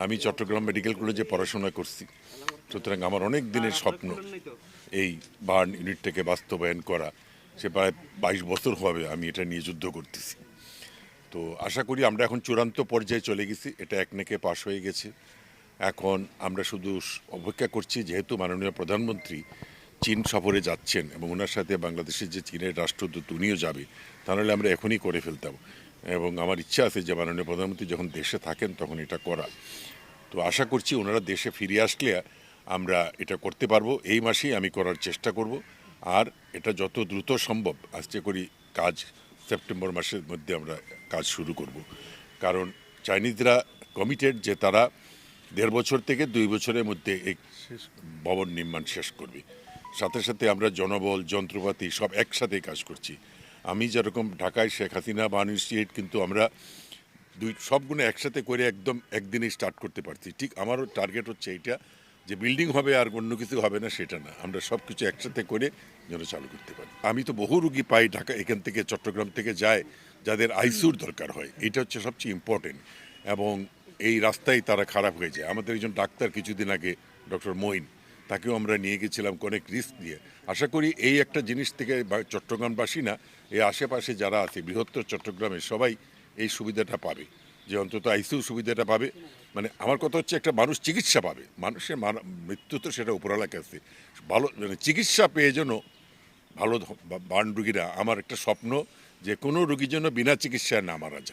আমি চট্টগ্রাম মেডিকেল কলেজে পড়াশোনা করছি, সুতরাং আমার অনেক দিনের স্বপ্ন এই বার্ন ইউনিটটাকে বাস্তবায়ন করা। সে প্রায় 22 বছর হবে আমি এটা নিয়ে যুদ্ধ করতেছি। তো আশা করি আমরা এখন চূড়ান্ত পর্যায়ে চলে গেছি, এটা একনেকে পাশ হয়ে গেছে। এখন আমরা শুধু অপেক্ষা করছি, যেহেতু মাননীয় প্রধানমন্ত্রী চীন সফরে যাচ্ছেন এবং ওনার সাথে বাংলাদেশের যে চীনের রাষ্ট্রদূত উনিও যাবে, তাহলে আমরা এখনই করে ফেলতাম। এবং আমার ইচ্ছা আছে যে মাননীয় প্রধানমন্ত্রী যখন দেশে থাকেন তখন এটা করা। তো আশা করছি ওনারা দেশে ফিরে আসলে আমরা এটা করতে পারবো। এই মাসেই আমি করার চেষ্টা করব। আর এটা যত দ্রুত সম্ভব আজকে করি কাজ, সেপ্টেম্বর মাসের মধ্যে আমরা কাজ শুরু করব। কারণ চাইনিজরা কমিটেড যে তারা 1.5 বছর থেকে 2 বছরের মধ্যে এই ভবন নির্মাণ শেষ করবে। সাথে সাথে আমরা জনবল, যন্ত্রপাতি সব একসাথে কাজ করছি। আমি যেরকম ঢাকায় শেখ হাসিনা বার্ন ইনস্টিটিউট, কিন্তু আমরা সবগুলো একসাথে করে একদম একদিনে স্টার্ট করতে পারছি। ঠিক আমারও টার্গেট হচ্ছে এইটা, যে বিল্ডিং হবে আর অন্য কিছু হবে না সেটা না, আমরা সব কিছু একসাথে করে যেন চালু করতে পারি। আমি তো বহু রুগী পাই ঢাকা এখান থেকে, চট্টগ্রাম থেকে যায়, যাদের আইসিইউর দরকার হয়। এটা হচ্ছে সবচেয়ে ইম্পর্টেন্ট। এবং এই রাস্তায় তারা খারাপ হয়ে যায়। আমাদের একজন ডাক্তার কিছুদিন আগে, ডক্টর মঈন, তাকেও আমরা নিয়ে গেছিলাম অনেক রিস্ক দিয়ে। আশা করি এই একটা জিনিস থেকে চট্টগ্রামবাসী না, এই আশেপাশে যারা আছে বৃহত্তর চট্টগ্রামে সবাই এই সুবিধাটা পাবে, যে অন্তত আইসিইউ সুবিধাটা পাবে। মানে আমার কথা হচ্ছে একটা মানুষ চিকিৎসা পাবে। মানুষের মৃত্যু তো সেটা উপরওয়ালার কাছে, ভালো মানে চিকিৎসা পেয়ে যেন ভালো বার্ন রুগীরা, আমার একটা স্বপ্ন যে কোনো রুগী যেন বিনা চিকিৎসায় না মারা যায়।